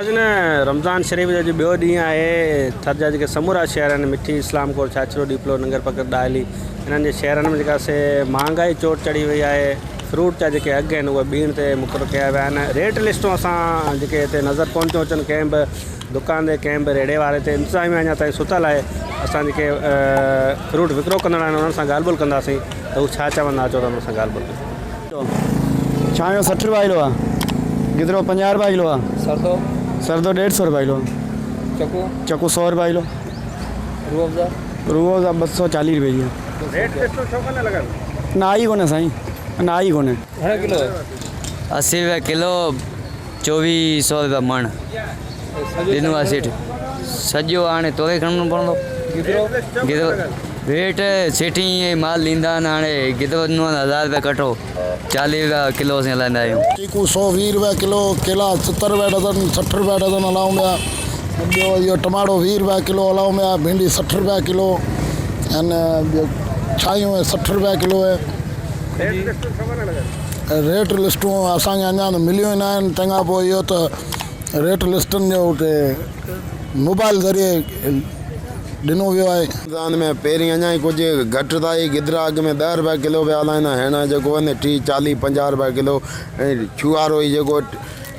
आज न रमज़ान शरीफ़ जो अॼु ॿियो ॾींहुं आहे। थर जा जेके समूरा शहर आहिनि मिठी इस्लाम कोट छाछरो डिप्लो नंगर पकड़ डायली इन्हनि जे शहरनि में जेका से महांगाई चोट चढ़ी वई आहे। फ्रूट जा जेके अघ आहिनि उहे ॿीहर ते मुक़ररु कया विया आहिनि। रेट लिस्टूं असां जेके हिते नज़र कोन थियूं अचनि कंहिं बि दुकान ते कंहिं बि रेड़े वारे ते इंतज़ामिया अञा ताईं सुतल आहे। असां जेके फ्रूट विकिरो कंदड़ आहिनि उन्हनि सां ॻाल्हि ॿोल कंदासीं त हू छा चवंदा अचो त उन्हनि सां ॻाल्हि ॿोल कयूं। छायो 60 रुपया किलो आहे, गिदरो 50 रुपया किलो आहे, सरदो 150 रुपया किलो, चकू 100 रुपया किलो, रूअफ़ज़ा 240 रुपये किलो। रेट लिस्टूं छो कोन लॻनि? ना आई कोन्हे साईं, ना आई कोन्हे। 80 रुपया किलो, 2400 रुपया मण ॾिनो आहे सेठ। सॼो हाणे तोरे खणणो पवंदो गिदरो। रेट सेठी माल ॾींदा आहिनि। हाणे गिदरो ॾिनो आहे 1000 रुपया कठो, 40 रुपया किलो असीं हलाईंदा आहियूं। चीकू 120 रुपया किलो, केला 70 रुपया डज़न, 60 रुपया डज़न हलाऊं पिया। ॿियो इहो टमाटो 20 रुपया किलो हलाऊं पिया, भिंडी 60 रुपया किलो, ऐं छायूं 60 रुपया किलो आहे। रेट लिस्टूं असांखे अञा मिलियूं न आहिनि। तंहिंखां पोइ इहो त रेट लिस्टुनि जो उते मोबाइल ज़रिए ॾिनो वियो आहे। रमज़ान में पहिरीं अञा ई कुझु घटि था ई गिदरा अघ में 10 रुपया किलो पिया हलाईंदा। हिन जेको आहिनि 30, 40, 50 रुपया किलो। ऐं छुआरो ई जेको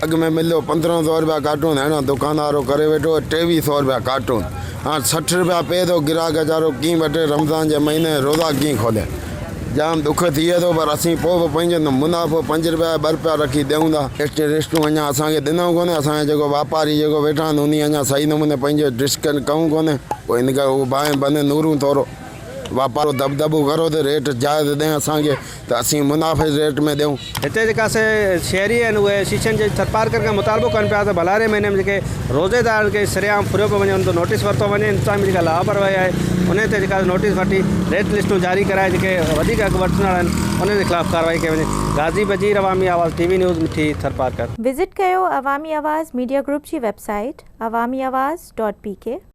अघ में मिलियो 1500 रुपया कार्टून, हिन दुकानदारो करे वेठो 2300 रुपया कार्टून। हाणे 60 रुपया पए थो। गिराक वीचारो कीअं वठे रमज़ान जे महीने रोज़ा कीअं खोले। जाम दुख थिए थो, पर असीं पोइ बि पंहिंजो मुनाफ़ो 5 रुपया 2 रुपया रखी ॾियूं था। लिस्टूं अञा असांखे ॾिनऊं कोन्हे। असांजे जेको वापारी जेको वेठा आहिनि उन अञा सही नमूने पंहिंजो डिस्कन कयूं कोन्हे। पोइ इन करे उहो बाहि बंदि नूरूं थोरो वापारो दबदबो करो त रेट जाइज़ ॾिए असांखे, त असीं मुनाफ़े रेट में ॾियूं। हिते जेका से शहरी आहिनि उहे शीशनि जे थरपारकर खां मुतालबो कनि पिया त भलारे महीने में जेके रोज़ेदार खे सरेआम फुरियो पियो वञे उन ते नोटिस वरितो वञे। इंतज़ामी जेका लापरवाही आहे उन ते जेका नोटिस वठी रेट लिस्टूं जारी कराए जेके वधीक अघु वठंदड़ आहिनि उन जे ख़िलाफ़ु कार्रवाई कई वञे। गाज़ी बजीर अवामी आवाज़ TV न्यूज़ मिठी थरपारकर। विज़िट कयो अवामी आवाज़ मीडिया ग्रुप जी वेबसाइट awamiawaz.pk।